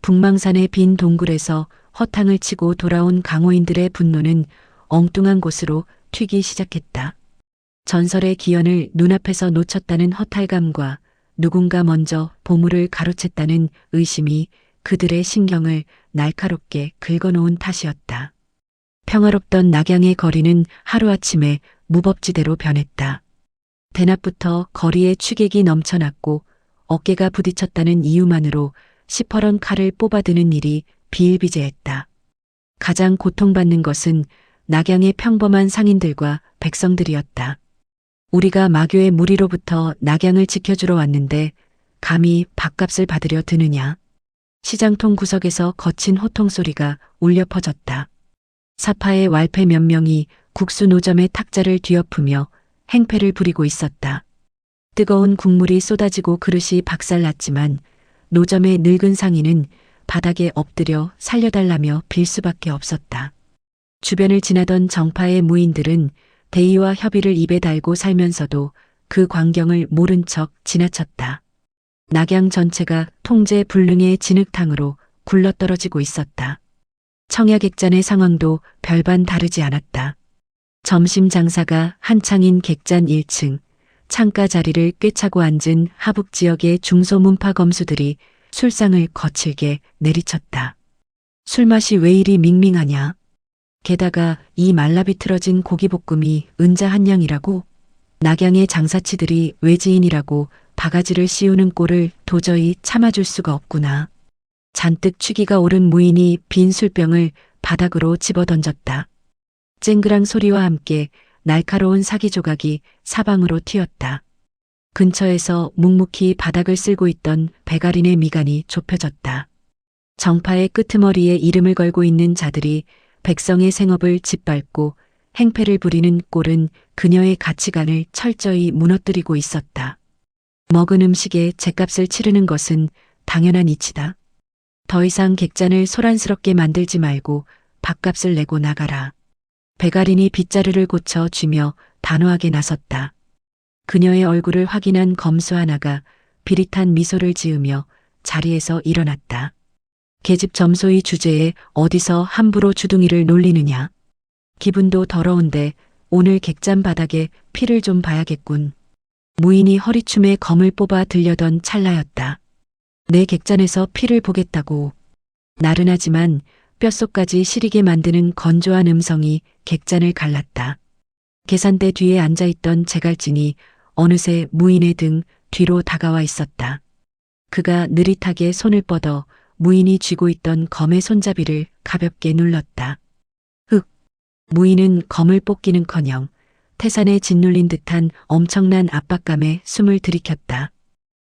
북망산의 빈 동굴에서 허탕을 치고 돌아온 강호인들의 분노는 엉뚱한 곳으로 튀기 시작했다. 전설의 기현을 눈앞에서 놓쳤다는 허탈감과 누군가 먼저 보물을 가로챘다는 의심이 그들의 신경을 날카롭게 긁어놓은 탓이었다. 평화롭던 낙양의 거리는 하루아침에 무법지대로 변했다. 대낮부터 거리에 취객이 넘쳐났고 어깨가 부딪혔다는 이유만으로 시퍼런 칼을 뽑아드는 일이 비일비재했다. 가장 고통받는 것은 낙양의 평범한 상인들과 백성들이었다. 우리가 마교의 무리로부터 낙양을 지켜주러 왔는데 감히 밥값을 받으려 드느냐. 시장통 구석에서 거친 호통 소리가 울려 퍼졌다. 사파의 왈패 몇 명이 국수 노점의 탁자를 뒤엎으며 행패를 부리고 있었다. 뜨거운 국물이 쏟아지고 그릇이 박살났지만 노점의 늙은 상인은 바닥에 엎드려 살려달라며 빌 수밖에 없었다. 주변을 지나던 정파의 무인들은 대의와 협의를 입에 달고 살면서도 그 광경을 모른 척 지나쳤다. 낙양 전체가 통제 불능의 진흙탕으로 굴러떨어지고 있었다. 청야객잔의 상황도 별반 다르지 않았다. 점심 장사가 한창인 객잔 1층, 창가 자리를 꿰차고 앉은 하북 지역의 중소문파 검수들이 술상을 거칠게 내리쳤다. 술맛이 왜 이리 밍밍하냐? 게다가 이 말라비틀어진 고기볶음이 은자 한 양이라고? 낙양의 장사치들이 외지인이라고 바가지를 씌우는 꼴을 도저히 참아줄 수가 없구나. 잔뜩 취기가 오른 무인이 빈 술병을 바닥으로 집어던졌다. 쨍그랑 소리와 함께 날카로운 사기 조각이 사방으로 튀었다. 근처에서 묵묵히 바닥을 쓸고 있던 배가린의 미간이 좁혀졌다. 정파의 끄트머리에 이름을 걸고 있는 자들이 백성의 생업을 짓밟고 행패를 부리는 꼴은 그녀의 가치관을 철저히 무너뜨리고 있었다. 먹은 음식에 죗값을 치르는 것은 당연한 이치다. 더 이상 객잔을 소란스럽게 만들지 말고 밥값을 내고 나가라. 배가린이 빗자루를 고쳐 쥐며 단호하게 나섰다. 그녀의 얼굴을 확인한 검수 하나가 비릿한 미소를 지으며 자리에서 일어났다. 계집 점소의 주제에 어디서 함부로 주둥이를 놀리느냐. 기분도 더러운데 오늘 객잔 바닥에 피를 좀 봐야겠군. 무인이 허리춤에 검을 뽑아 들려던 찰나였다. 내 객잔에서 피를 보겠다고. 나른하지만 뼛속까지 시리게 만드는 건조한 음성이 객잔을 갈랐다. 계산대 뒤에 앉아있던 제갈진이 어느새 무인의 등 뒤로 다가와 있었다. 그가 느릿하게 손을 뻗어 무인이 쥐고 있던 검의 손잡이를 가볍게 눌렀다. 흑! 무인은 검을 뽑기는커녕 태산에 짓눌린 듯한 엄청난 압박감에 숨을 들이켰다.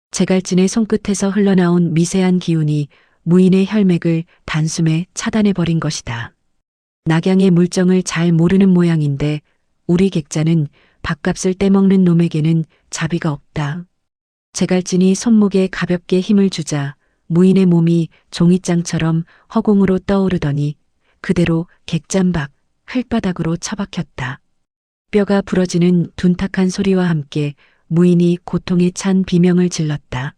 제갈진의 손끝에서 흘러나온 미세한 기운이 무인의 혈맥을 단숨에 차단해버린 것이다. 낙양의 물정을 잘 모르는 모양인데 우리 객자는 밥값을 떼먹는 놈에게는 자비가 없다. 제갈진이 손목에 가볍게 힘을 주자 무인의 몸이 종이장처럼 허공으로 떠오르더니 그대로 객잔 밖 흙바닥으로 처박혔다. 뼈가 부러지는 둔탁한 소리와 함께 무인이 고통에 찬 비명을 질렀다.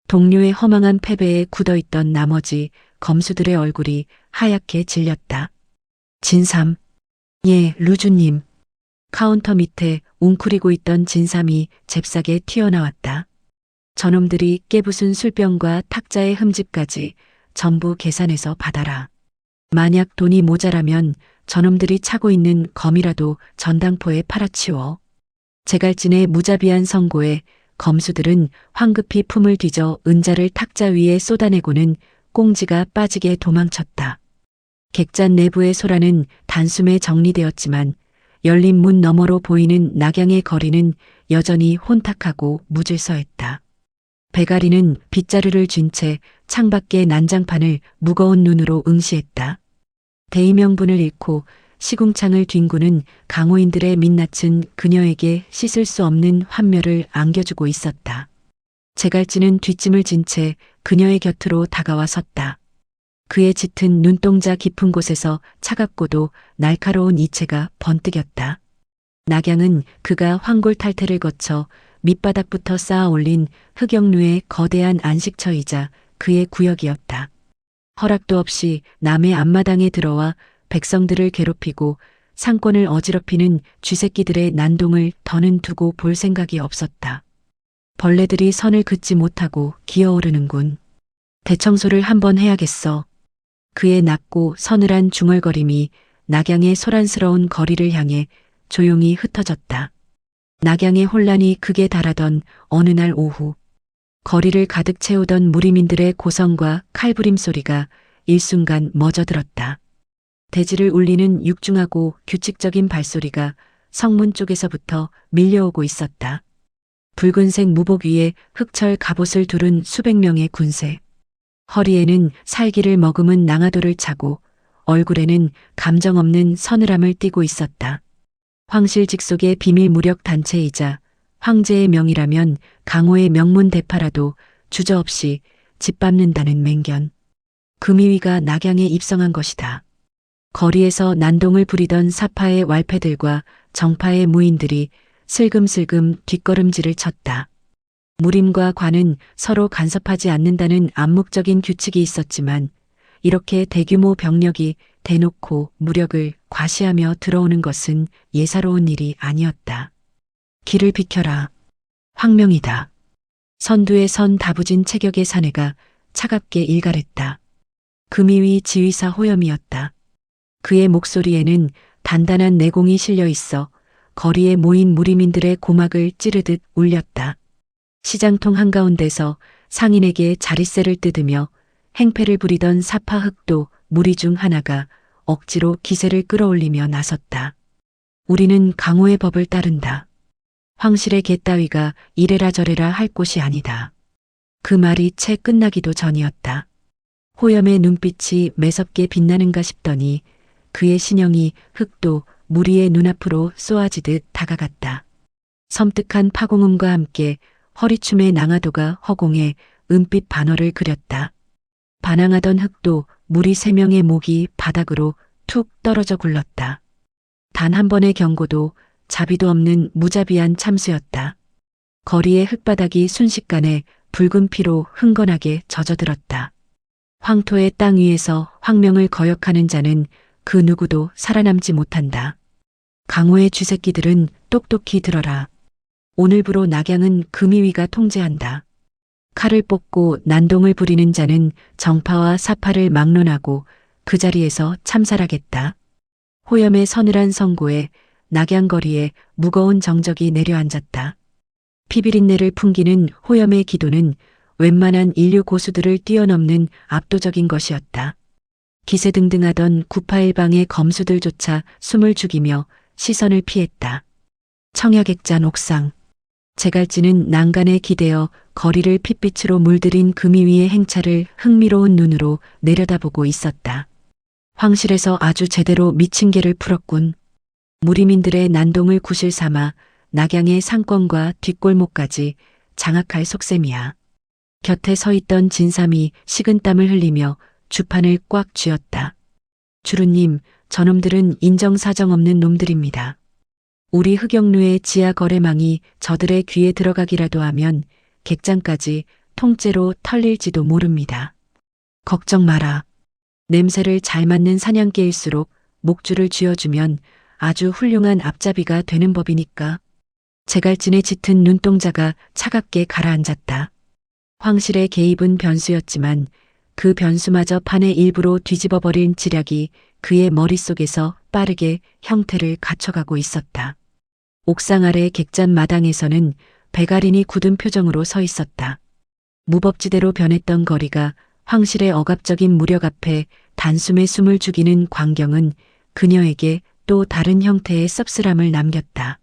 동료의 허망한 패배에 굳어있던 나머지 검수들의 얼굴이 하얗게 질렸다. 진삼. 예, 루주님. 카운터 밑에 웅크리고 있던 진삼이 잽싸게 튀어나왔다. 저놈들이 깨부순 술병과 탁자의 흠집까지 전부 계산해서 받아라. 만약 돈이 모자라면 저놈들이 차고 있는 검이라도 전당포에 팔아치워. 제갈진의 무자비한 선고에 검수들은 황급히 품을 뒤져 은자를 탁자 위에 쏟아내고는 꽁지가 빠지게 도망쳤다. 객잔 내부의 소란은 단숨에 정리되었지만 열린 문 너머로 보이는 낙양의 거리는 여전히 혼탁하고 무질서했다. 배가리는 빗자루를 쥔 채 창밖의 난장판을 무거운 눈으로 응시했다. 대의명분을 잃고 시궁창을 뒹구는 강호인들의 민낯은 그녀에게 씻을 수 없는 환멸을 안겨주고 있었다. 제갈진은 뒷짐을 진 채 그녀의 곁으로 다가와 섰다. 그의 짙은 눈동자 깊은 곳에서 차갑고도 날카로운 이체가 번뜩였다. 낙양은 그가 황골탈퇴를 거쳐 밑바닥부터 쌓아 올린 흑역류의 거대한 안식처이자 그의 구역이었다. 허락도 없이 남의 앞마당에 들어와 백성들을 괴롭히고 상권을 어지럽히는 쥐새끼들의 난동을 더는 두고 볼 생각이 없었다. 벌레들이 선을 긋지 못하고 기어오르는군. 대청소를 한번 해야겠어. 그의 낮고 서늘한 중얼거림이 낙양의 소란스러운 거리를 향해 조용히 흩어졌다. 낙양의 혼란이 극에 달하던 어느 날 오후, 거리를 가득 채우던 무리민들의 고성과 칼부림 소리가 일순간 멎어들었다. 대지를 울리는 육중하고 규칙적인 발소리가 성문 쪽에서부터 밀려오고 있었다. 붉은색 무복 위에 흑철 갑옷을 두른 수백 명의 군세. 허리에는 살기를 머금은 낭하도를 차고 얼굴에는 감정 없는 서늘함을 띠고 있었다. 황실 직속의 비밀 무력 단체이자 황제의 명이라면 강호의 명문 대파라도 주저없이 짓밟는다는 맹견. 금이위가 낙양에 입성한 것이다. 거리에서 난동을 부리던 사파의 왈패들과 정파의 무인들이 슬금슬금 뒷걸음질을 쳤다. 무림과 관은 서로 간섭하지 않는다는 암묵적인 규칙이 있었지만 이렇게 대규모 병력이 대놓고 무력을 과시하며 들어오는 것은 예사로운 일이 아니었다. 길을 비켜라. 황명이다. 선두에 선 다부진 체격의 사내가 차갑게 일갈했다. 금이위 지휘사 호염이었다. 그의 목소리에는 단단한 내공이 실려 있어 거리에 모인 무리민들의 고막을 찌르듯 울렸다. 시장통 한가운데서 상인에게 자릿세를 뜯으며 행패를 부리던 사파 흑도 무리 중 하나가 억지로 기세를 끌어올리며 나섰다. 우리는 강호의 법을 따른다. 황실의 개 따위가 이래라 저래라 할 곳이 아니다. 그 말이 채 끝나기도 전이었다. 호염의 눈빛이 매섭게 빛나는가 싶더니 그의 신형이 흑도 무리의 눈앞으로 쏘아지듯 다가갔다. 섬뜩한 파공음과 함께 허리춤의 낭하도가 허공에 은빛 반월을 그렸다. 반항하던 흑도 무리 3명의 목이 바닥으로 툭 떨어져 굴렀다. 단 한 번의 경고도 자비도 없는 무자비한 참수였다. 거리의 흙바닥이 순식간에 붉은 피로 흥건하게 젖어들었다. 황토의 땅 위에서 황명을 거역하는 자는 그 누구도 살아남지 못한다. 강호의 쥐새끼들은 똑똑히 들어라. 오늘부로 낙양은 금이위가 통제한다. 칼을 뽑고 난동을 부리는 자는 정파와 사파를 막론하고 그 자리에서 참살하겠다. 호염의 서늘한 성고에 낙양거리에 무거운 정적이 내려앉았다. 피비린내를 풍기는 호염의 기도는 웬만한 인류 고수들을 뛰어넘는 압도적인 것이었다. 기세등등하던 구파일방의 검수들조차 숨을 죽이며 시선을 피했다. 청야객잔 옥상. 제갈지는 난간에 기대어 거리를 핏빛으로 물들인 금이위의 행차를 흥미로운 눈으로 내려다보고 있었다. 황실에서 아주 제대로 미친 개를 풀었군. 무리민들의 난동을 구실 삼아 낙양의 상권과 뒷골목까지 장악할 속셈이야. 곁에 서 있던 진삼이 식은땀을 흘리며 주판을 꽉 쥐었다. 주루님, 저놈들은 인정사정 없는 놈들입니다. 우리 흑영루의 지하 거래망이 저들의 귀에 들어가기라도 하면 객장까지 통째로 털릴지도 모릅니다. 걱정 마라. 냄새를 잘 맡는 사냥개일수록 목줄을 쥐어주면 아주 훌륭한 앞잡이가 되는 법이니까. 제갈진의 짙은 눈동자가 차갑게 가라앉았다. 황실의 개입은 변수였지만 그 변수마저 판의 일부로 뒤집어버린 지략이 그의 머릿속에서 빠르게 형태를 갖춰가고 있었다. 옥상 아래 객잔 마당에서는 배가린이 굳은 표정으로 서 있었다. 무법지대로 변했던 거리가 황실의 억압적인 무력 앞에 단숨에 숨을 죽이는 광경은 그녀에게 또 다른 형태의 씁쓸함을 남겼다.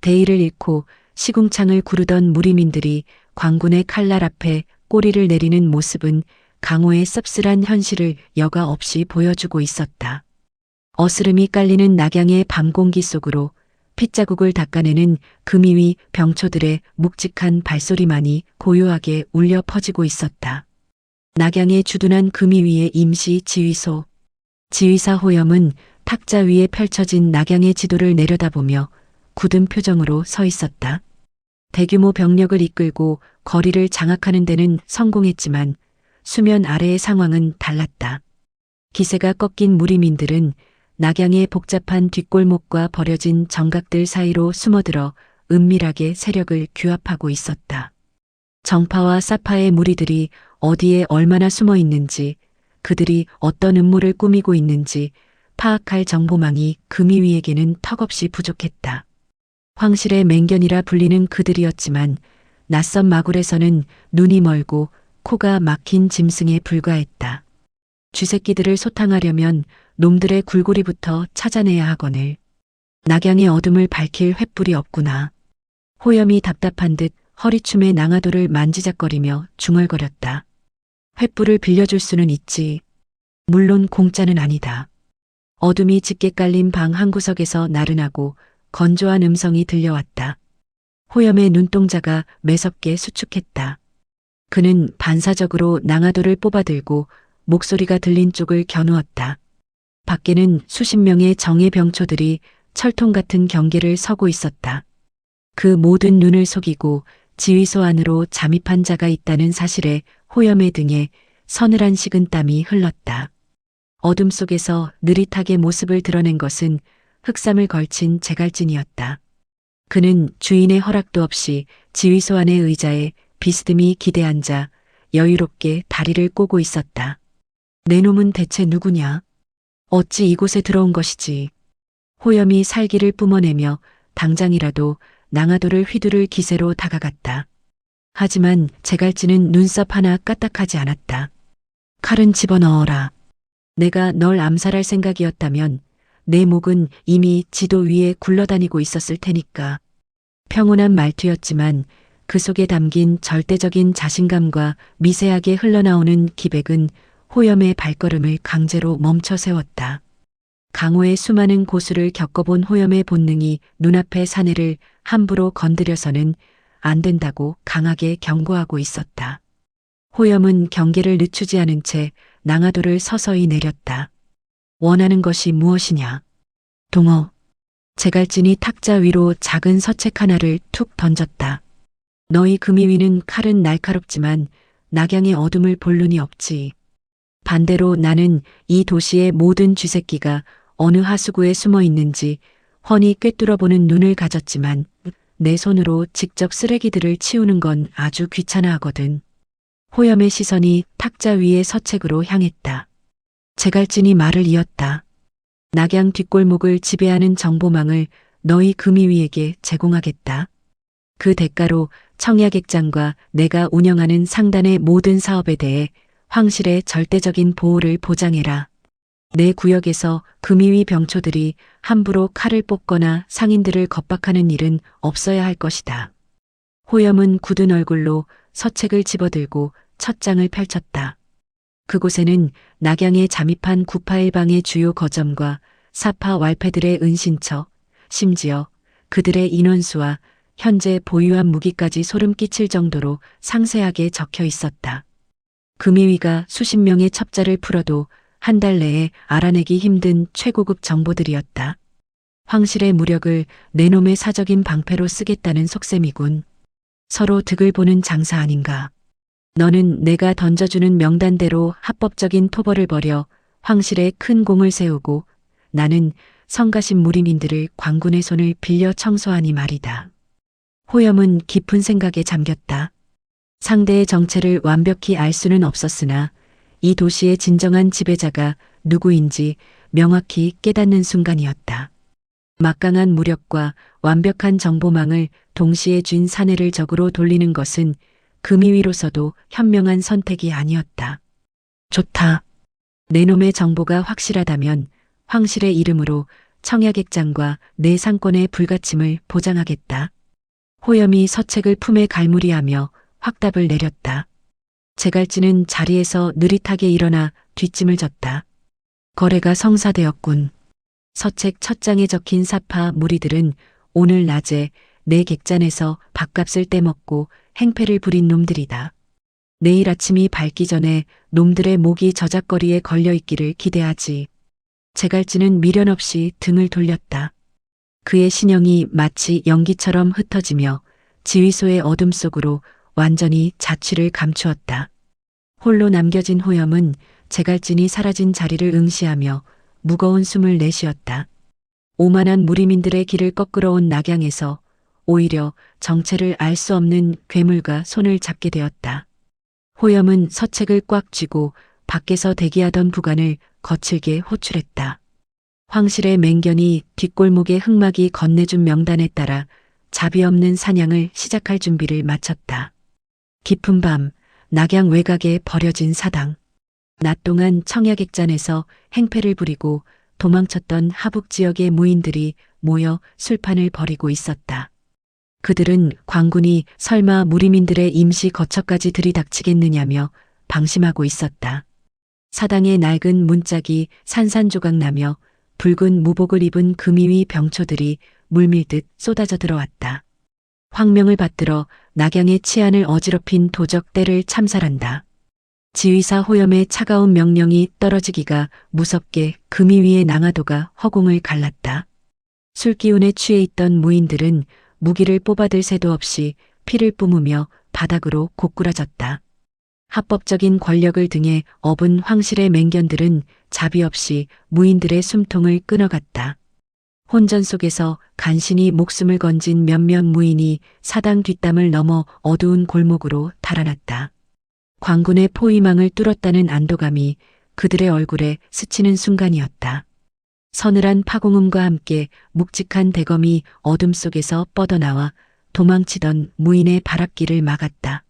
대의를 잃고 시궁창을 구르던 무리민들이 광군의 칼날 앞에 꼬리를 내리는 모습은 강호의 씁쓸한 현실을 여과 없이 보여주고 있었다. 어스름이 깔리는 낙양의 밤 공기 속으로 핏자국을 닦아내는 금이위 병초들의 묵직한 발소리만이 고요하게 울려 퍼지고 있었다. 낙양의 주둔한 금이위의 임시 지휘소. 지휘사 호염은 탁자 위에 펼쳐진 낙양의 지도를 내려다보며 굳은 표정으로 서 있었다. 대규모 병력을 이끌고 거리를 장악하는 데는 성공했지만 수면 아래의 상황은 달랐다. 기세가 꺾인 무리민들은 낙양의 복잡한 뒷골목과 버려진 정각들 사이로 숨어들어 은밀하게 세력을 규합하고 있었다. 정파와 사파의 무리들이 어디에 얼마나 숨어 있는지, 그들이 어떤 음모를 꾸미고 있는지 파악할 정보망이 금이위에게는 턱없이 부족했다. 황실의 맹견이라 불리는 그들이었지만 낯선 마굴에서는 눈이 멀고 코가 막힌 짐승에 불과했다. 쥐새끼들을 소탕하려면 놈들의 굴고리부터 찾아내야 하거늘 낙양의 어둠을 밝힐 횃불이 없구나. 호염이 답답한 듯 허리춤에 낭하도를 만지작거리며 중얼거렸다. 횃불을 빌려줄 수는 있지. 물론 공짜는 아니다. 어둠이 짙게 깔린 방 한 구석에서 나른하고 건조한 음성이 들려왔다. 호염의 눈동자가 매섭게 수축했다. 그는 반사적으로 낭하도를 뽑아들고 목소리가 들린 쪽을 겨누었다. 밖에는 수십 명의 정예 병초들이 철통 같은 경계를 서고 있었다. 그 모든 눈을 속이고 지휘소 안으로 잠입한 자가 있다는 사실에 호염의 등에 서늘한 식은땀이 흘렀다. 어둠 속에서 느릿하게 모습을 드러낸 것은 흑삼을 걸친 제갈진이었다. 그는 주인의 허락도 없이 지휘소 안의 의자에 비스듬히 기대앉아 여유롭게 다리를 꼬고 있었다. 내 놈은 대체 누구냐? 어찌 이곳에 들어온 것이지? 호염이 살기를 뿜어내며 당장이라도 낭하도를 휘두를 기세로 다가갔다. 하지만 제갈진은 눈썹 하나 까딱하지 않았다. 칼은 집어넣어라. 내가 널 암살할 생각이었다면 내 목은 이미 지도 위에 굴러다니고 있었을 테니까. 평온한 말투였지만 그 속에 담긴 절대적인 자신감과 미세하게 흘러나오는 기백은 호염의 발걸음을 강제로 멈춰 세웠다. 강호의 수많은 고수를 겪어본 호염의 본능이 눈앞의 사내를 함부로 건드려서는 안 된다고 강하게 경고하고 있었다. 호염은 경계를 늦추지 않은 채 낭하도를 서서히 내렸다. 원하는 것이 무엇이냐? 동어. 제갈진이 탁자 위로 작은 서책 하나를 툭 던졌다. 너희 금이위는 칼은 날카롭지만 낙양의 어둠을 볼 눈이 없지. 반대로 나는 이 도시의 모든 쥐새끼가 어느 하수구에 숨어 있는지 훤히 꿰뚫어보는 눈을 가졌지만 내 손으로 직접 쓰레기들을 치우는 건 아주 귀찮아 하거든. 호염의 시선이 탁자 위의 서책으로 향했다. 제갈진이 말을 이었다. 낙양 뒷골목을 지배하는 정보망을 너희 금이위에게 제공하겠다. 그 대가로 청약액장과 내가 운영하는 상단의 모든 사업에 대해 황실의 절대적인 보호를 보장해라. 내 구역에서 금이위 병초들이 함부로 칼을 뽑거나 상인들을 겁박하는 일은 없어야 할 것이다. 호염은 굳은 얼굴로 서책을 집어들고 첫 장을 펼쳤다. 그곳에는 낙양에 잠입한 구파일방의 주요 거점과 사파 왈패들의 은신처, 심지어 그들의 인원수와 현재 보유한 무기까지 소름 끼칠 정도로 상세하게 적혀 있었다. 금이위가 수십 명의 첩자를 풀어도 한 달 내에 알아내기 힘든 최고급 정보들이었다. 황실의 무력을 내 놈의 사적인 방패로 쓰겠다는 속셈이군. 서로 득을 보는 장사 아닌가. 너는 내가 던져주는 명단대로 합법적인 토벌을 벌여 황실에 큰 공을 세우고 나는 성가신 무리민들을 광군의 손을 빌려 청소하니 말이다. 호염은 깊은 생각에 잠겼다. 상대의 정체를 완벽히 알 수는 없었으나 이 도시의 진정한 지배자가 누구인지 명확히 깨닫는 순간이었다. 막강한 무력과 완벽한 정보망을 동시에 쥔 사내를 적으로 돌리는 것은 금이위로서도 현명한 선택이 아니었다. 좋다. 내 놈의 정보가 확실하다면 황실의 이름으로 청약액장과 내 상권의 불가침을 보장하겠다. 호염이 서책을 품에 갈무리하며 확답을 내렸다. 제갈진은 자리에서 느릿하게 일어나 뒷짐을 졌다. 거래가 성사되었군. 서책 첫 장에 적힌 사파 무리들은 오늘 낮에 내 객잔에서 밥값을 떼먹고 행패를 부린 놈들이다. 내일 아침이 밝기 전에 놈들의 목이 저작거리에 걸려있기를 기대하지. 제갈진은 미련 없이 등을 돌렸다. 그의 신형이 마치 연기처럼 흩어지며 지휘소의 어둠 속으로 완전히 자취를 감추었다. 홀로 남겨진 호염은 제갈진이 사라진 자리를 응시하며 무거운 숨을 내쉬었다. 오만한 무리민들의 길을 거꾸러 온 낙양에서 오히려 정체를 알 수 없는 괴물과 손을 잡게 되었다. 호염은 서책을 꽉 쥐고 밖에서 대기하던 부관을 거칠게 호출했다. 황실의 맹견이 뒷골목의 흑막이 건네준 명단에 따라 자비 없는 사냥을 시작할 준비를 마쳤다. 깊은 밤 낙양 외곽에 버려진 사당. 낮 동안 청야객잔에서 행패를 부리고 도망쳤던 하북 지역의 무인들이 모여 술판을 벌이고 있었다. 그들은 광군이 설마 무리민들의 임시 거처까지 들이닥치겠느냐며 방심하고 있었다. 사당의 낡은 문짝이 산산조각나며 붉은 무복을 입은 금이위 병초들이 물밀듯 쏟아져 들어왔다. 황명을 받들어 낙양의 치안을 어지럽힌 도적 떼를 참살한다. 지휘사 호염의 차가운 명령이 떨어지기가 무섭게 금이위의 낭하도가 허공을 갈랐다. 술기운에 취해 있던 무인들은 무기를 뽑아들 새도 없이 피를 뿜으며 바닥으로 고꾸라졌다. 합법적인 권력을 등에 업은 황실의 맹견들은 자비 없이 무인들의 숨통을 끊어갔다. 혼전 속에서 간신히 목숨을 건진 몇몇 무인이 사당 뒷담을 넘어 어두운 골목으로 달아났다. 광군의 포위망을 뚫었다는 안도감이 그들의 얼굴에 스치는 순간이었다. 서늘한 파공음과 함께 묵직한 대검이 어둠 속에서 뻗어나와 도망치던 무인의 발악기를 막았다.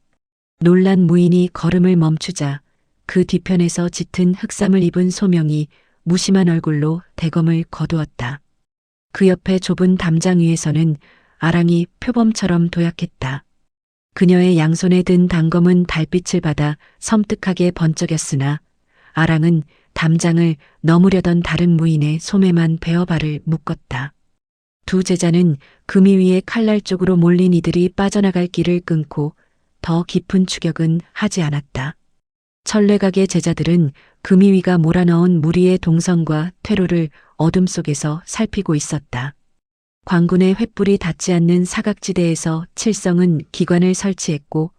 놀란 무인이 걸음을 멈추자 그 뒤편에서 짙은 흑삼을 입은 소명이 무심한 얼굴로 대검을 거두었다. 그 옆에 좁은 담장 위에서는 아랑이 표범처럼 도약했다. 그녀의 양손에 든 단검은 달빛을 받아 섬뜩하게 번쩍였으나 아랑은 담장을 넘으려던 다른 무인의 소매만 베어발을 묶었다. 두 제자는 금이 위에 칼날 쪽으로 몰린 이들이 빠져나갈 길을 끊고 더 깊은 추격은 하지 않았다. 천례각의 제자들은 금이 위가 몰아넣은 무리의 동선과 퇴로를 어둠 속에서 살피고 있었다. 광군의 횃불이 닿지 않는 사각지대에서 칠성은 기관을 설치했고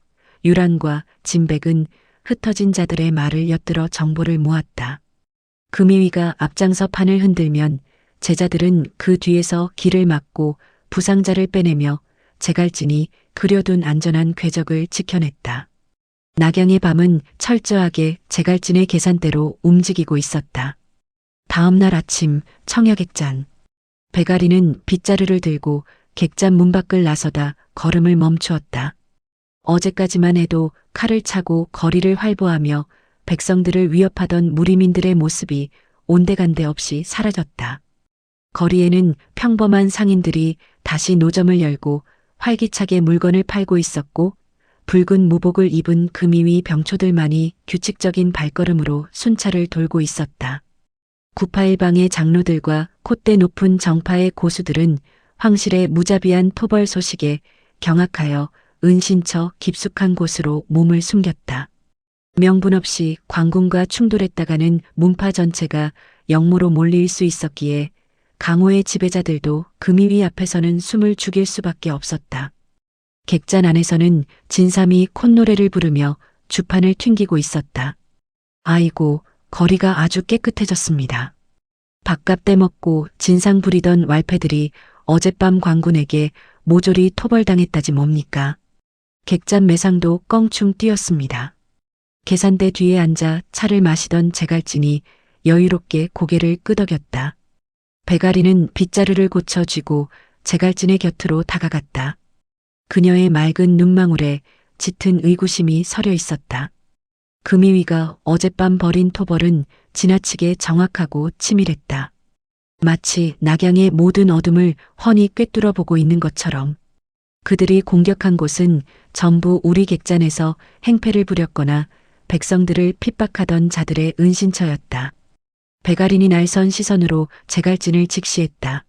유란과 진백은 흩어진 자들의 말을 엿들어 정보를 모았다. 금이위가 앞장서 판을 흔들면 제자들은 그 뒤에서 길을 막고 부상자를 빼내며 제갈진이 그려둔 안전한 궤적을 지켜냈다. 낙양의 밤은 철저하게 제갈진의 계산대로 움직이고 있었다. 다음 날 아침 청야객잔. 배가리는 빗자루를 들고 객잔 문 밖을 나서다 걸음을 멈추었다. 어제까지만 해도 칼을 차고 거리를 활보하며 백성들을 위협하던 무리민들의 모습이 온데간데 없이 사라졌다. 거리에는 평범한 상인들이 다시 노점을 열고 활기차게 물건을 팔고 있었고 붉은 무복을 입은 금이위 병초들만이 규칙적인 발걸음으로 순찰을 돌고 있었다. 981방의 장로들과 콧대 높은 정파의 고수들은 황실의 무자비한 토벌 소식에 경악하여 은신처 깊숙한 곳으로 몸을 숨겼다. 명분 없이 광군과 충돌했다가는 문파 전체가 역모로 몰릴 수 있었기에 강호의 지배자들도 금이위 앞에서는 숨을 죽일 수밖에 없었다. 객잔 안에서는 진삼이 콧노래를 부르며 주판을 튕기고 있었다. 아이고, 거리가 아주 깨끗해졌습니다. 밥값 떼먹고 진상 부리던 왈패들이 어젯밤 광군에게 모조리 토벌당했다지 뭡니까? 객잔 매상도 껑충 뛰었습니다. 계산대 뒤에 앉아 차를 마시던 제갈진이 여유롭게 고개를 끄덕였다. 배가리는 빗자루를 고쳐쥐고 제갈진의 곁으로 다가갔다. 그녀의 맑은 눈망울에 짙은 의구심이 서려 있었다. 금이위가 어젯밤 벌인 토벌은 지나치게 정확하고 치밀했다. 마치 낙양의 모든 어둠을 훤히 꿰뚫어 보고 있는 것처럼. 그들이 공격한 곳은 전부 우리 객잔에서 행패를 부렸거나 백성들을 핍박하던 자들의 은신처였다. 배가린이 날선 시선으로 제갈진을 직시했다.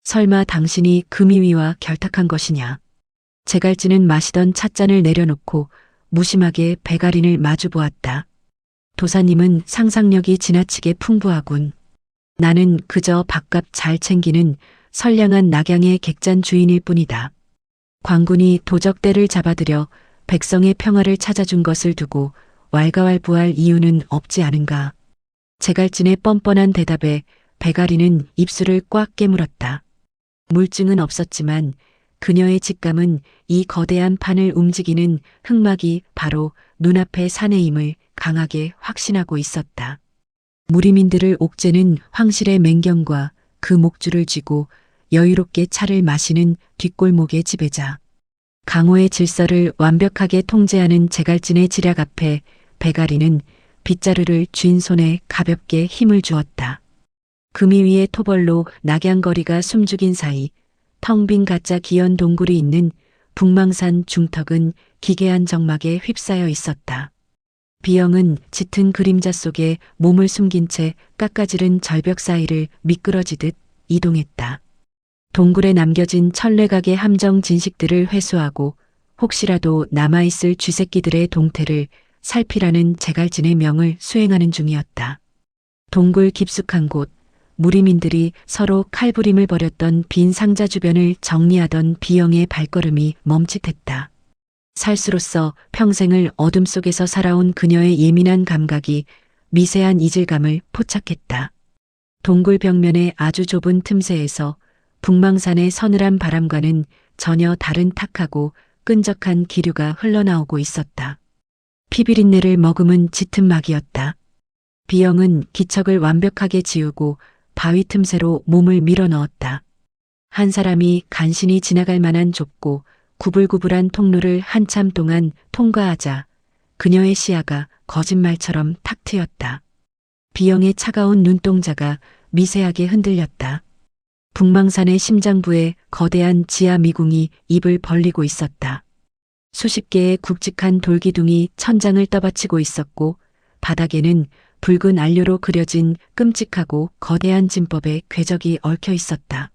설마 당신이 금이위와 결탁한 것이냐? 제갈진은 마시던 찻잔을 내려놓고 무심하게 배가린을 마주보았다. 도사님은 상상력이 지나치게 풍부하군. 나는 그저 밥값 잘 챙기는 선량한 낙양의 객잔 주인일 뿐이다. 광군이 도적대를 잡아들여 백성의 평화를 찾아준 것을 두고 왈가왈부할 이유는 없지 않은가. 제갈진의 뻔뻔한 대답에 배가리는 입술을 꽉 깨물었다. 물증은 없었지만 그녀의 직감은 이 거대한 판을 움직이는 흑막이 바로 눈앞의 사내임을 강하게 확신하고 있었다. 무리민들을 옥죄는 황실의 맹경과 그 목줄을 쥐고 여유롭게 차를 마시는 뒷골목의 지배자. 강호의 질서를 완벽하게 통제하는 제갈진의 지략 앞에 배가리는 빗자루를 쥔 손에 가볍게 힘을 주었다. 금이 위에 토벌로 낙양거리가 숨죽인 사이 텅 빈 가짜 기연 동굴이 있는 북망산 중턱은 기괴한 정막에 휩싸여 있었다. 비영은 짙은 그림자 속에 몸을 숨긴 채 깎아지른 절벽 사이를 미끄러지듯 이동했다. 동굴에 남겨진 천례각의 함정 진식들을 회수하고 혹시라도 남아있을 쥐새끼들의 동태를 살피라는 제갈진의 명을 수행하는 중이었다. 동굴 깊숙한 곳, 무리민들이 서로 칼부림을 벌였던 빈 상자 주변을 정리하던 비영의 발걸음이 멈칫했다. 살수로서 평생을 어둠 속에서 살아온 그녀의 예민한 감각이 미세한 이질감을 포착했다. 동굴 벽면의 아주 좁은 틈새에서 북망산의 서늘한 바람과는 전혀 다른 탁하고 끈적한 기류가 흘러나오고 있었다. 피비린내를 머금은 짙은 막이었다. 비영은 기척을 완벽하게 지우고 바위 틈새로 몸을 밀어넣었다. 한 사람이 간신히 지나갈 만한 좁고 구불구불한 통로를 한참 동안 통과하자 그녀의 시야가 거짓말처럼 탁 트였다. 비영의 차가운 눈동자가 미세하게 흔들렸다. 북망산의 심장부에 거대한 지하 미궁이 입을 벌리고 있었다. 수십 개의 굵직한 돌기둥이 천장을 떠받치고 있었고 바닥에는 붉은 안료로 그려진 끔찍하고 거대한 진법의 궤적이 얽혀 있었다.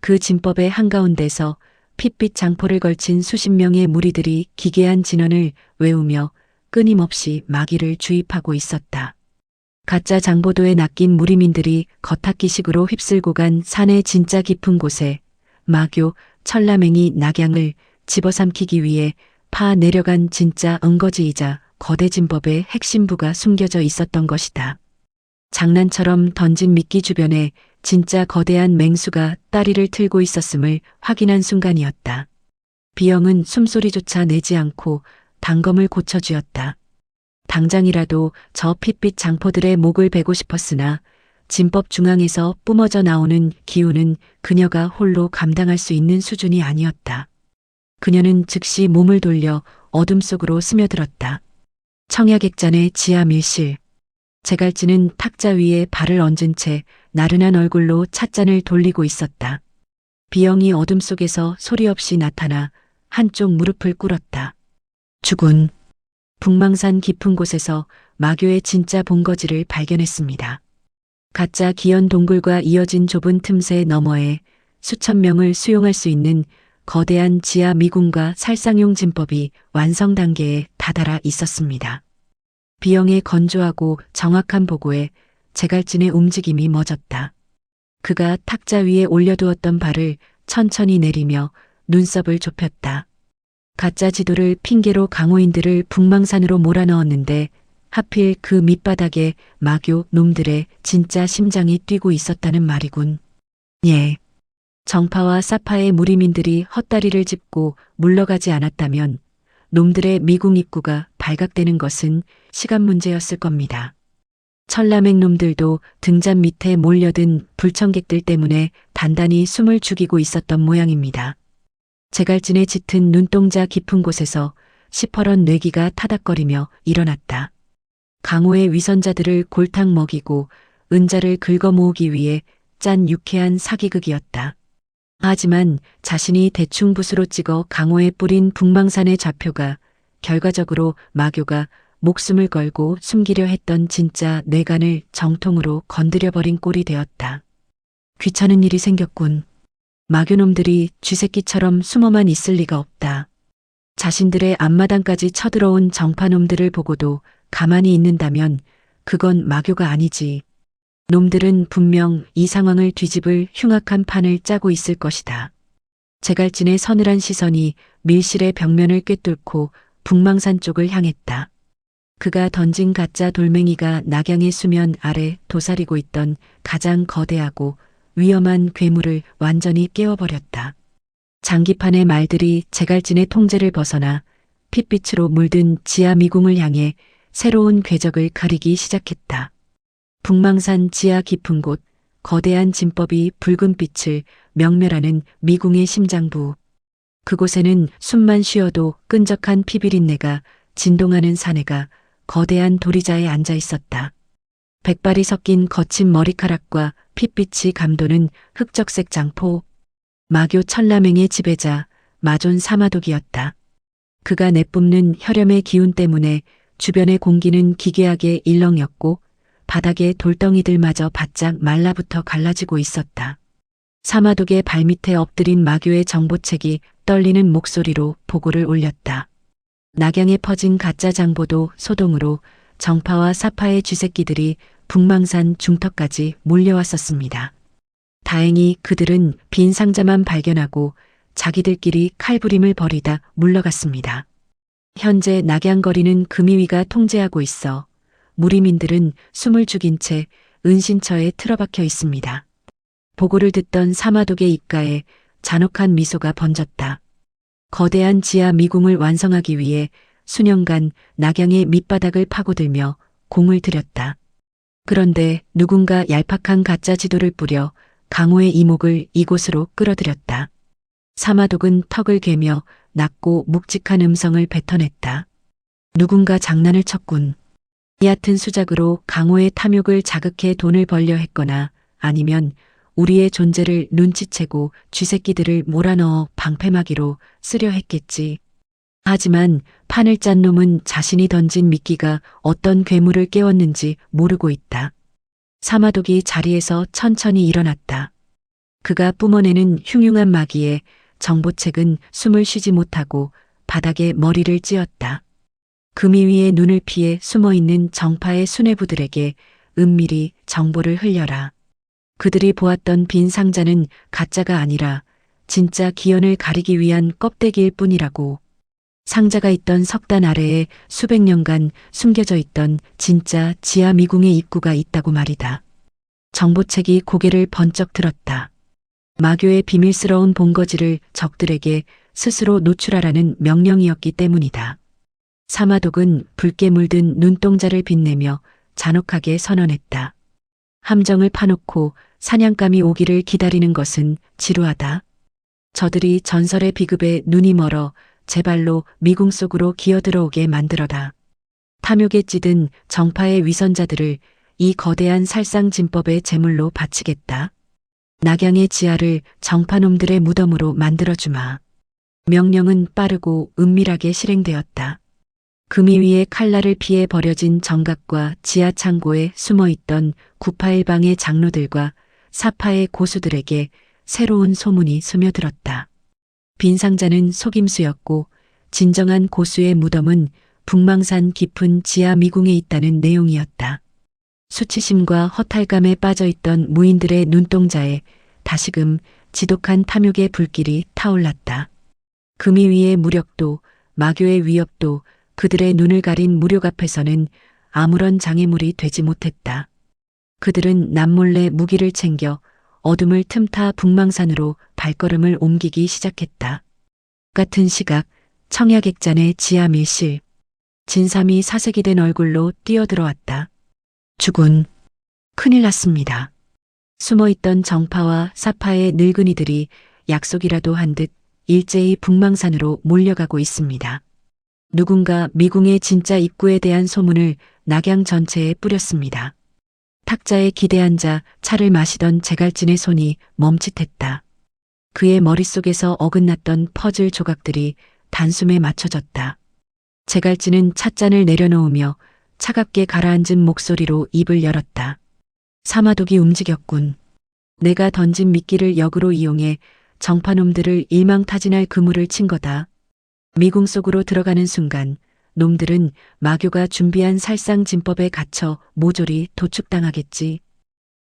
그 진법의 한가운데서 핏빛 장포를 걸친 수십 명의 무리들이 기괴한 진언을 외우며 끊임없이 마귀를 주입하고 있었다. 가짜 장보도에 낚인 무리민들이 겉핥기식으로 휩쓸고 간 산의 진짜 깊은 곳에 마교, 천라맹이 낙양을 집어삼키기 위해 파 내려간 진짜 은거지이자 거대 진법의 핵심부가 숨겨져 있었던 것이다. 장난처럼 던진 미끼 주변에 진짜 거대한 맹수가 다리를 틀고 있었음을 확인한 순간이었다. 비영은 숨소리조차 내지 않고 단검을 고쳐쥐었다. 당장이라도 저 핏빛 장포들의 목을 베고 싶었으나 진법 중앙에서 뿜어져 나오는 기운은 그녀가 홀로 감당할 수 있는 수준이 아니었다. 그녀는 즉시 몸을 돌려 어둠 속으로 스며들었다. 청야객잔의 지하 밀실. 제갈진은 탁자 위에 발을 얹은 채 나른한 얼굴로 찻잔을 돌리고 있었다. 비영이 어둠 속에서 소리 없이 나타나 한쪽 무릎을 꿇었다. 주군. 북망산 깊은 곳에서 마교의 진짜 본거지를 발견했습니다. 가짜 기연 동굴과 이어진 좁은 틈새 너머에 수천 명을 수용할 수 있는 거대한 지하 미궁과 살상용 진법이 완성 단계에 다다라 있었습니다. 비영의 건조하고 정확한 보고에 제갈진의 움직임이 멎었다. 그가 탁자 위에 올려두었던 발을 천천히 내리며 눈썹을 좁혔다. 가짜 지도를 핑계로 강호인들을 북망산으로 몰아넣었는데 하필 그 밑바닥에 마교 놈들의 진짜 심장이 뛰고 있었다는 말이군. 예. 정파와 사파의 무리민들이 헛다리를 짚고 물러가지 않았다면 놈들의 미궁 입구가 발각되는 것은 시간 문제였을 겁니다. 천라맹 놈들도 등잔 밑에 몰려든 불청객들 때문에 단단히 숨을 죽이고 있었던 모양입니다. 제갈진의 짙은 눈동자 깊은 곳에서 시퍼런 뇌기가 타닥거리며 일어났다. 강호의 위선자들을 골탕 먹이고 은자를 긁어 모으기 위해 짠 유쾌한 사기극이었다. 하지만 자신이 대충 붓으로 찍어 강호에 뿌린 북망산의 좌표가 결과적으로 마교가 목숨을 걸고 숨기려 했던 진짜 뇌관을 정통으로 건드려버린 꼴이 되었다. 귀찮은 일이 생겼군. 마교놈들이 쥐새끼처럼 숨어만 있을 리가 없다. 자신들의 앞마당까지 쳐들어온 정파놈들을 보고도 가만히 있는다면 그건 마교가 아니지. 놈들은 분명 이 상황을 뒤집을 흉악한 판을 짜고 있을 것이다. 제갈진의 서늘한 시선이 밀실의 벽면을 꿰뚫고 북망산 쪽을 향했다. 그가 던진 가짜 돌멩이가 낙양의 수면 아래 도사리고 있던 가장 거대하고 위험한 괴물을 완전히 깨워버렸다. 장기판의 말들이 제갈진의 통제를 벗어나 핏빛으로 물든 지하 미궁을 향해 새로운 궤적을 가리기 시작했다. 북망산 지하 깊은 곳, 거대한 진법이 붉은 빛을 명멸하는 미궁의 심장부. 그곳에는 숨만 쉬어도 끈적한 피비린내가 진동하는 사내가 거대한 도리자에 앉아 있었다. 백발이 섞인 거친 머리카락과 핏빛이 감도는 흑적색 장포. 마교 천라맹의 지배자 마존 사마독이었다. 그가 내뿜는 혈염의 기운 때문에 주변의 공기는 기괴하게 일렁였고 바닥의 돌덩이들마저 바짝 말라붙어 갈라지고 있었다. 사마독의 발밑에 엎드린 마교의 정보책이 떨리는 목소리로 보고를 올렸다. 낙양에 퍼진 가짜 장보도 소동으로 정파와 사파의 쥐새끼들이 북망산 중턱까지 몰려왔었습니다. 다행히 그들은 빈 상자만 발견하고 자기들끼리 칼부림을 벌이다 물러갔습니다. 현재 낙양거리는 금이위가 통제하고 있어 무리민들은 숨을 죽인 채 은신처에 틀어박혀 있습니다. 보고를 듣던 사마독의 입가에 잔혹한 미소가 번졌다. 거대한 지하 미궁을 완성하기 위해 수년간 낙양의 밑바닥을 파고들며 공을 들였다. 그런데 누군가 얄팍한 가짜 지도를 뿌려 강호의 이목을 이곳으로 끌어들였다. 사마독은 턱을 괴며 낮고 묵직한 음성을 뱉어냈다. 누군가 장난을 쳤군. 얕은 수작으로 강호의 탐욕을 자극해 돈을 벌려 했거나 아니면 우리의 존재를 눈치채고 쥐새끼들을 몰아넣어 방패막이로 쓰려 했겠지. 하지만 판을 짠 놈은 자신이 던진 미끼가 어떤 괴물을 깨웠는지 모르고 있다. 사마독이 자리에서 천천히 일어났다. 그가 뿜어내는 흉흉한 마기에 정보책은 숨을 쉬지 못하고 바닥에 머리를 찧었다. 금이 위에 눈을 피해 숨어있는 정파의 수뇌부들에게 은밀히 정보를 흘려라. 그들이 보았던 빈 상자는 가짜가 아니라 진짜 기연을 가리기 위한 껍데기일 뿐이라고. 상자가 있던 석단 아래에 수백 년간 숨겨져 있던 진짜 지하 미궁의 입구가 있다고 말이다. 정보책이 고개를 번쩍 들었다. 마교의 비밀스러운 본거지를 적들에게 스스로 노출하라는 명령이었기 때문이다. 사마독은 붉게 물든 눈동자를 빛내며 잔혹하게 선언했다. 함정을 파놓고 사냥감이 오기를 기다리는 것은 지루하다. 저들이 전설의 비급에 눈이 멀어 제발로 미궁 속으로 기어들어오게 만들어다. 탐욕에 찌든 정파의 위선자들을 이 거대한 살상진법의 제물로 바치겠다. 낙양의 지하를 정파놈들의 무덤으로 만들어주마. 명령은 빠르고 은밀하게 실행되었다. 금이 위에 칼날을 피해 버려진 정각과 지하 창고에 숨어있던 981방의 장로들과 사파의 고수들에게 새로운 소문이 스며들었다. 빈 상자는 속임수였고 진정한 고수의 무덤은 북망산 깊은 지하 미궁에 있다는 내용이었다. 수치심과 허탈감에 빠져있던 무인들의 눈동자에 다시금 지독한 탐욕의 불길이 타올랐다. 금이 위의 무력도 마교의 위협도 그들의 눈을 가린 무력 앞에서는 아무런 장애물이 되지 못했다. 그들은 남몰래 무기를 챙겨 어둠을 틈타 북망산으로 발걸음을 옮기기 시작했다. 같은 시각 청야객잔의 지하 밀실. 진삼이 사색이 된 얼굴로 뛰어들어왔다. 주군, 큰일 났습니다. 숨어있던 정파와 사파의 늙은이들이 약속이라도 한 듯 일제히 북망산으로 몰려가고 있습니다. 누군가 미궁의 진짜 입구에 대한 소문을 낙양 전체에 뿌렸습니다. 탁자에 기대앉아 차를 마시던 제갈진의 손이 멈칫했다. 그의 머릿속에서 어긋났던 퍼즐 조각들이 단숨에 맞춰졌다. 제갈진은 찻잔을 내려놓으며 차갑게 가라앉은 목소리로 입을 열었다. 사마독이 움직였군. 내가 던진 미끼를 역으로 이용해 정파놈들을 일망타진할 그물을 친 거다. 미궁 속으로 들어가는 순간 놈들은 마교가 준비한 살상진법에 갇혀 모조리 도축당하겠지.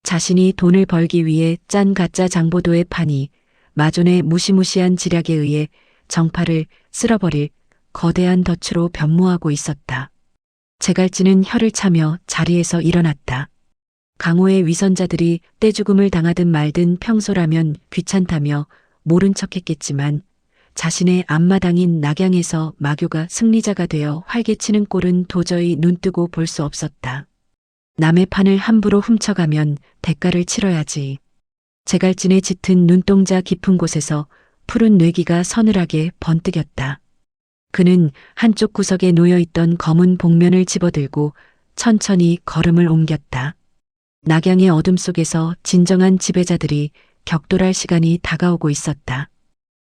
자신이 돈을 벌기 위해 짠 가짜 장보도의 판이 마존의 무시무시한 지략에 의해 정파를 쓸어버릴 거대한 덫으로 변모하고 있었다. 제갈진은 혀를 차며 자리에서 일어났다. 강호의 위선자들이 떼죽음을 당하든 말든 평소라면 귀찮다며 모른 척했겠지만 자신의 앞마당인 낙양에서 마교가 승리자가 되어 활개치는 꼴은 도저히 눈뜨고 볼 수 없었다. 남의 판을 함부로 훔쳐가면 대가를 치러야지. 제갈진의 짙은 눈동자 깊은 곳에서 푸른 뇌기가 서늘하게 번뜩였다. 그는 한쪽 구석에 놓여있던 검은 복면을 집어들고 천천히 걸음을 옮겼다. 낙양의 어둠 속에서 진정한 지배자들이 격돌할 시간이 다가오고 있었다.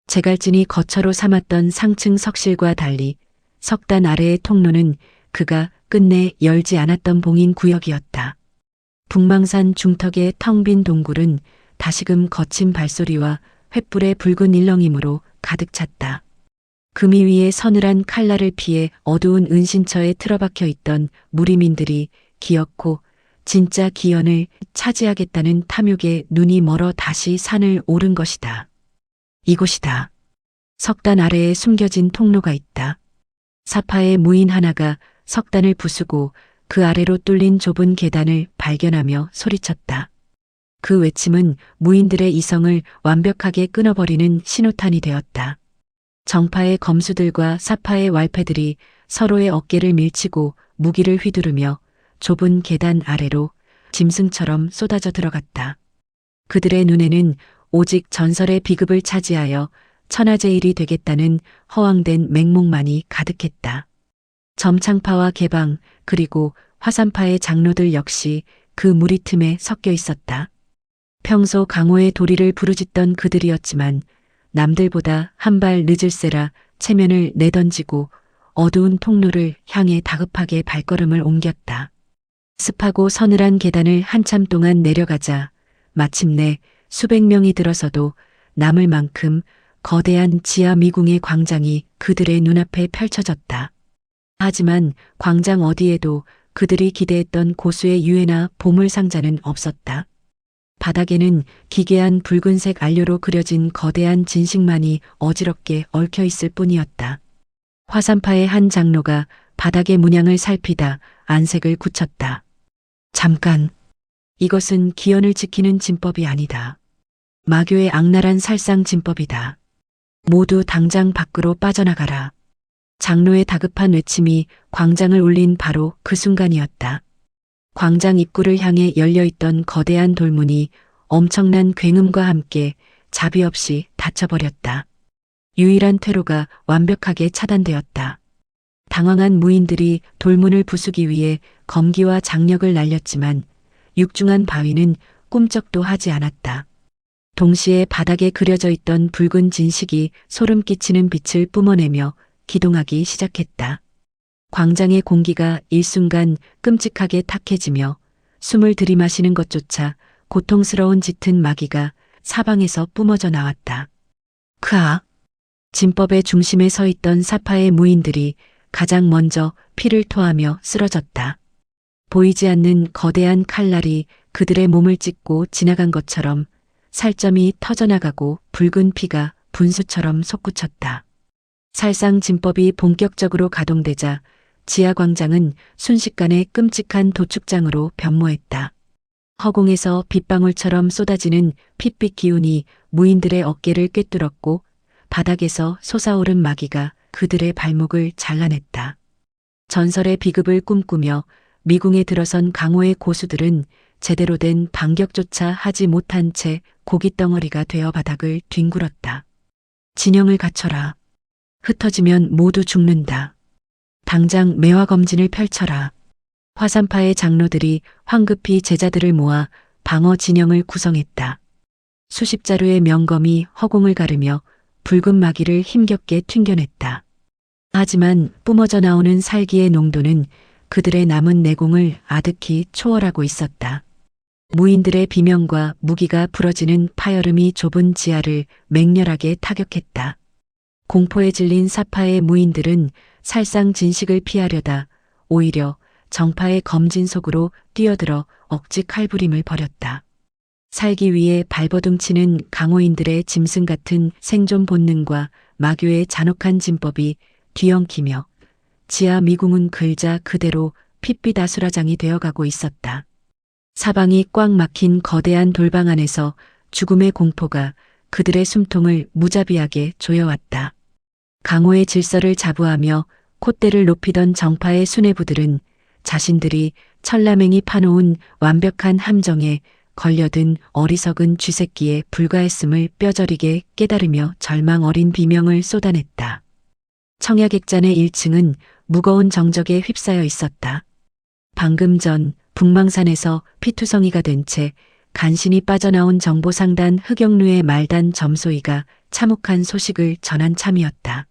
제갈진이 거처로 삼았던 상층 석실과 달리 석단 아래의 통로는 그가 끝내 열지 않았던 봉인 구역이었다. 북망산 중턱의 텅 빈 동굴은 다시금 거친 발소리와 횃불의 붉은 일렁임으로 가득 찼다. 금이 위에 서늘한 칼날을 피해 어두운 은신처에 틀어박혀 있던 무리민들이 기어코 진짜 기현을 차지하겠다는 탐욕에 눈이 멀어 다시 산을 오른 것이다. 이곳이다. 석단 아래에 숨겨진 통로가 있다. 사파의 무인 하나가 석단을 부수고 그 아래로 뚫린 좁은 계단을 발견하며 소리쳤다. 그 외침은 무인들의 이성을 완벽하게 끊어버리는 신호탄이 되었다. 정파의 검수들과 사파의 왈패들이 서로의 어깨를 밀치고 무기를 휘두르며 좁은 계단 아래로 짐승처럼 쏟아져 들어갔다. 그들의 눈에는 오직 전설의 비급을 차지하여 천하제일이 되겠다는 허황된 맹목만이 가득했다. 점창파와 개방 그리고 화산파의 장로들 역시 그 무리 틈에 섞여 있었다. 평소 강호의 도리를 부르짖던 그들이었지만 남들보다 한 발 늦을세라 체면을 내던지고 어두운 통로를 향해 다급하게 발걸음을 옮겼다. 습하고 서늘한 계단을 한참 동안 내려가자 마침내 수백 명이 들어서도 남을 만큼 거대한 지하 미궁의 광장이 그들의 눈앞에 펼쳐졌다. 하지만 광장 어디에도 그들이 기대했던 고수의 유해나 보물 상자는 없었다. 바닥에는 기괴한 붉은색 안료로 그려진 거대한 진식만이 어지럽게 얽혀 있을 뿐이었다. 화산파의 한 장로가 바닥의 문양을 살피다 안색을 굳혔다. 잠깐, 이것은 기현을 지키는 진법이 아니다. 마교의 악랄한 살상 진법이다. 모두 당장 밖으로 빠져나가라. 장로의 다급한 외침이 광장을 울린 바로 그 순간이었다. 광장 입구를 향해 열려있던 거대한 돌문이 엄청난 굉음과 함께 자비 없이 닫혀버렸다. 유일한 퇴로가 완벽하게 차단되었다. 당황한 무인들이 돌문을 부수기 위해 검기와 장력을 날렸지만 육중한 바위는 꿈쩍도 하지 않았다. 동시에 바닥에 그려져 있던 붉은 진식이 소름 끼치는 빛을 뿜어내며 기동하기 시작했다. 광장의 공기가 일순간 끔찍하게 탁해지며 숨을 들이마시는 것조차 고통스러운 짙은 마귀가 사방에서 뿜어져 나왔다. 크아! 진법의 중심에 서 있던 사파의 무인들이 가장 먼저 피를 토하며 쓰러졌다. 보이지 않는 거대한 칼날이 그들의 몸을 찢고 지나간 것처럼 살점이 터져나가고 붉은 피가 분수처럼 솟구쳤다. 살상 진법이 본격적으로 가동되자 지하광장은 순식간에 끔찍한 도축장으로 변모했다. 허공에서 빗방울처럼 쏟아지는 핏빛 기운이 무인들의 어깨를 꿰뚫었고 바닥에서 솟아오른 마귀가 그들의 발목을 잘라냈다. 전설의 비급을 꿈꾸며 미궁에 들어선 강호의 고수들은 제대로 된 반격조차 하지 못한 채 고깃덩어리가 되어 바닥을 뒹굴었다. 진영을 갖춰라. 흩어지면 모두 죽는다. 당장 매화 검진을 펼쳐라. 화산파의 장로들이 황급히 제자들을 모아 방어 진영을 구성했다. 수십 자루의 명검이 허공을 가르며 붉은 마귀를 힘겹게 튕겨냈다. 하지만 뿜어져 나오는 살기의 농도는 그들의 남은 내공을 아득히 초월하고 있었다. 무인들의 비명과 무기가 부러지는 파열음이 좁은 지하를 맹렬하게 타격했다. 공포에 질린 사파의 무인들은 살상 진식을 피하려다 오히려 정파의 검진 속으로 뛰어들어 억지 칼부림을 벌였다. 살기 위해 발버둥치는 강호인들의 짐승 같은 생존 본능과 마교의 잔혹한 진법이 뒤엉키며 지하 미궁은 글자 그대로 핏빛 아수라장이 되어가고 있었다. 사방이 꽉 막힌 거대한 돌방 안에서 죽음의 공포가 그들의 숨통을 무자비하게 조여왔다. 강호의 질서를 자부하며 콧대를 높이던 정파의 수뇌부들은 자신들이 철라맹이 파놓은 완벽한 함정에 걸려든 어리석은 쥐새끼에 불과했음을 뼈저리게 깨달으며 절망 어린 비명을 쏟아냈다. 청야객잔의 1층은 무거운 정적에 휩싸여 있었다. 방금 전 북망산에서 피투성이가 된 채 간신히 빠져나온 정보상단 흑영루의 말단 점소이가 참혹한 소식을 전한 참이었다.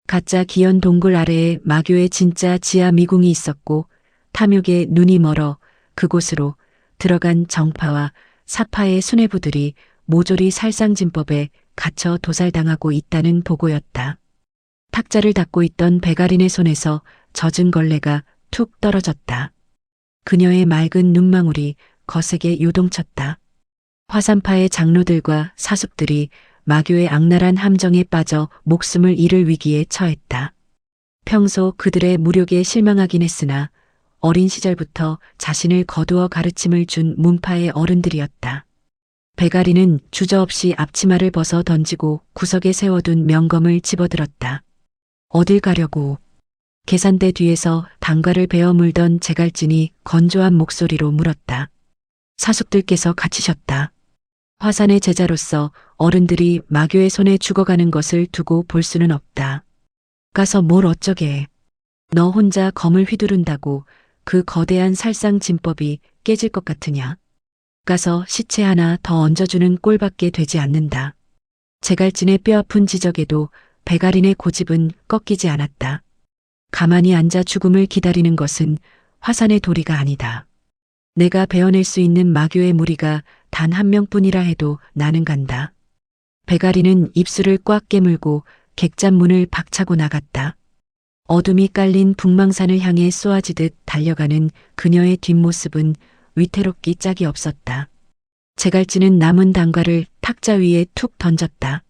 가짜 기연 동굴 아래에 마교의 진짜 지하 미궁이 있었고 탐욕에 눈이 멀어 그곳으로 들어간 정파와 사파의 수뇌부들이 모조리 살상진법에 갇혀 도살당하고 있다는 보고였다. 탁자를 닫고 있던 베가린의 손에서 젖은 걸레가 툭 떨어졌다. 그녀의 맑은 눈망울이 거세게 요동쳤다. 화산파의 장로들과 사숙들이 마교의 악랄한 함정에 빠져 목숨을 잃을 위기에 처했다. 평소 그들의 무력에 실망하긴 했으나 어린 시절부터 자신을 거두어 가르침을 준 문파의 어른들이었다. 베가리는 주저없이 앞치마를 벗어 던지고 구석에 세워둔 명검을 집어들었다. 어딜 가려고? 계산대 뒤에서 단과를 베어 물던 제갈진이 건조한 목소리로 물었다. 사숙들께서 갇히셨다. 화산의 제자로서 어른들이 마교의 손에 죽어가는 것을 두고 볼 수는 없다. 가서 뭘 어쩌게. 너 혼자 검을 휘두른다고 그 거대한 살상 진법이 깨질 것 같으냐. 가서 시체 하나 더 얹어주는 꼴밖에 되지 않는다. 제갈진의 뼈아픈 지적에도 베가린의 고집은 꺾이지 않았다. 가만히 앉아 죽음을 기다리는 것은 화산의 도리가 아니다. 내가 베어낼 수 있는 마교의 무리가 단 한 명뿐이라 해도 나는 간다. 베가리는 입술을 꽉 깨물고 객잔 문을 박차고 나갔다. 어둠이 깔린 북망산을 향해 쏘아지듯 달려가는 그녀의 뒷모습은 위태롭기 짝이 없었다. 제갈진은 남은 단과를 탁자 위에 툭 던졌다.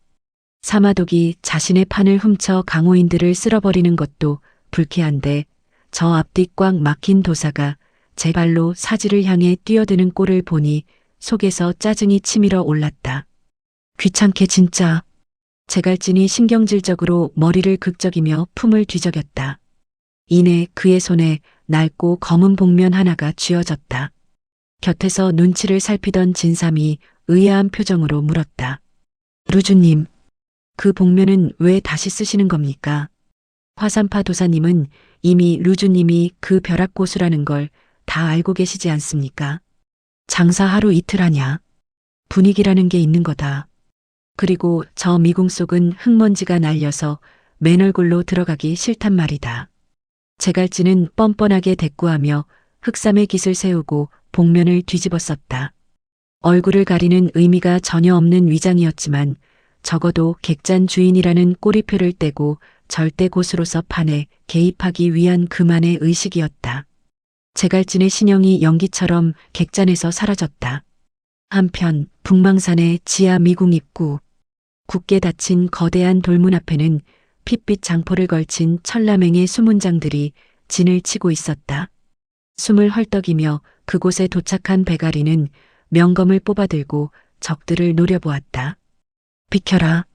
사마독이 자신의 판을 훔쳐 강호인들을 쓸어버리는 것도 불쾌한데 저 앞뒤 꽉 막힌 도사가 제 발로 사지를 향해 뛰어드는 꼴을 보니 속에서 짜증이 치밀어 올랐다. 귀찮게 진짜. 제갈진이 신경질적으로 머리를 극적이며 품을 뒤적였다. 이내 그의 손에 낡고 검은 복면 하나가 쥐어졌다. 곁에서 눈치를 살피던 진삼이 의아한 표정으로 물었다. 루주님, 그 복면은 왜 다시 쓰시는 겁니까? 화산파 도사님은 이미 루주님이 그 벼락고수라는 걸 다 알고 계시지 않습니까? 장사 하루 이틀 하냐? 분위기라는 게 있는 거다. 그리고 저 미궁 속은 흙먼지가 날려서 맨 얼굴로 들어가기 싫단 말이다. 제갈진은 뻔뻔하게 대꾸하며 흑삼의 깃을 세우고 복면을 뒤집었었다. 얼굴을 가리는 의미가 전혀 없는 위장이었지만 적어도 객잔 주인이라는 꼬리표를 떼고 절대 고수로서 판에 개입하기 위한 그만의 의식이었다. 제갈진의 신형이 연기처럼 객잔에서 사라졌다. 한편 북망산의 지하 미궁 입구, 굳게 닫힌 거대한 돌문 앞에는 핏빛 장포를 걸친 철라맹의 수문장들이 진을 치고 있었다. 숨을 헐떡이며 그곳에 도착한 베가리는 명검을 뽑아들고 적들을 노려보았다. 비켜라.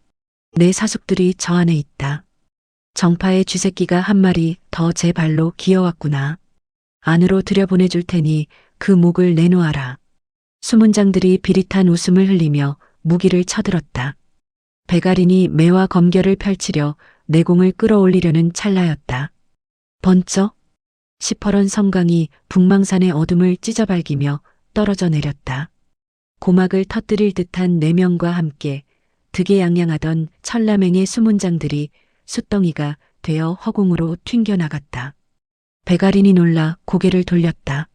내 사숙들이 저 안에 있다. 정파의 쥐새끼가 한 마리 더 제 발로 기어왔구나. 안으로 들여보내줄 테니 그 목을 내놓아라. 수문장들이 비릿한 웃음을 흘리며 무기를 쳐들었다. 베가린이 매와 검결을 펼치려 내공을 끌어올리려는 찰나였다. 번쩍 시퍼런 섬광이 북망산의 어둠을 찢어발기며 떨어져 내렸다. 고막을 터뜨릴 듯한 내명과 함께 득에양양하던 철라맹의 수문장들이 숫덩이가 되어 허공으로 튕겨나갔다. 베가린이 놀라 고개를 돌렸다.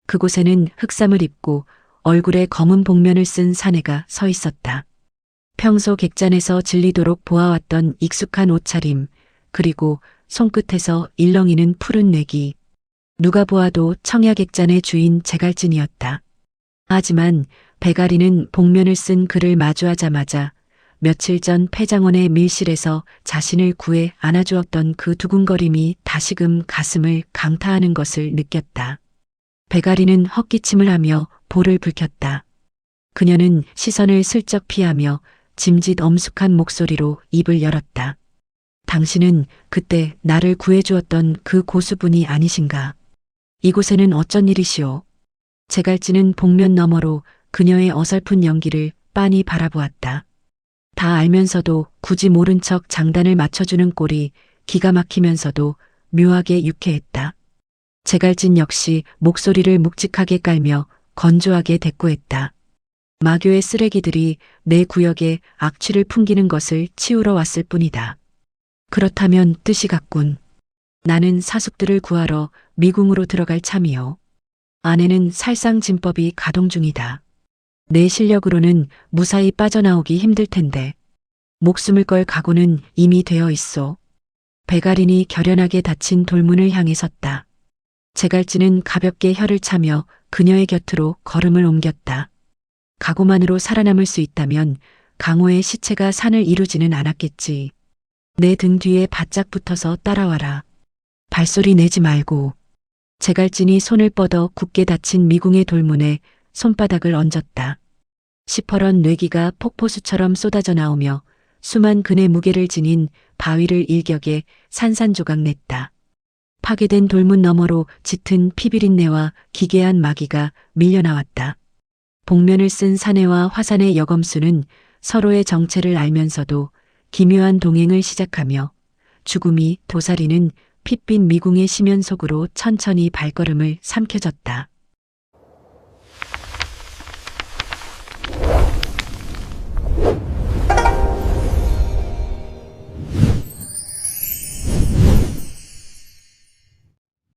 그곳에는 흑삼을 입고 얼굴에 검은 복면을 쓴 사내가 서 있었다. 평소 객잔에서 질리도록 보아왔던 익숙한 옷차림, 그리고 손끝에서 일렁이는 푸른 뇌기. 누가 보아도 청야객잔의 주인 제갈진이었다. 하지만 베가리는 복면을 쓴 그를 마주하자마자 며칠 전 폐장원의 밀실에서 자신을 구해 안아주었던 그 두근거림이 다시금 가슴을 강타하는 것을 느꼈다. 배가리는 헛기침을 하며 볼을 붉혔다. 그녀는 시선을 슬쩍 피하며 짐짓 엄숙한 목소리로 입을 열었다. 당신은 그때 나를 구해주었던 그 고수분이 아니신가? 이곳에는 어쩐 일이시오? 제갈지는 복면 너머로 그녀의 어설픈 연기를 빤히 바라보았다. 다 알면서도 굳이 모른 척 장단을 맞춰주는 꼴이 기가 막히면서도 묘하게 유쾌했다. 제갈진 역시 목소리를 묵직하게 깔며 건조하게 대꾸했다. 마교의 쓰레기들이 내 구역에 악취를 풍기는 것을 치우러 왔을 뿐이다. 그렇다면 뜻이 같군. 나는 사숙들을 구하러 미궁으로 들어갈 참이요. 안에는 살상진법이 가동 중이다. 내 실력으로는 무사히 빠져나오기 힘들 텐데 목숨을 걸 각오는 이미 되어 있소. 배가린이 결연하게 닫힌 돌문을 향해 섰다. 제갈지는 가볍게 혀를 차며 그녀의 곁으로 걸음을 옮겼다. 각오만으로 살아남을 수 있다면 강호의 시체가 산을 이루지는 않았겠지. 내 등 뒤에 바짝 붙어서 따라와라. 발소리 내지 말고. 제갈진이 손을 뻗어 굳게 닫힌 미궁의 돌문에 손바닥을 얹었다. 시퍼런 뇌기가 폭포수처럼 쏟아져 나오며 수만 근의 무게를 지닌 바위를 일격에 산산조각 냈다. 파괴된 돌문 너머로 짙은 피비린내와 기괴한 마귀가 밀려나왔다. 복면을 쓴 사내와 화산의 여검수는 서로의 정체를 알면서도 기묘한 동행을 시작하며 죽음이 도사리는 핏빛 미궁의 시면 속으로 천천히 발걸음을 삼켜졌다.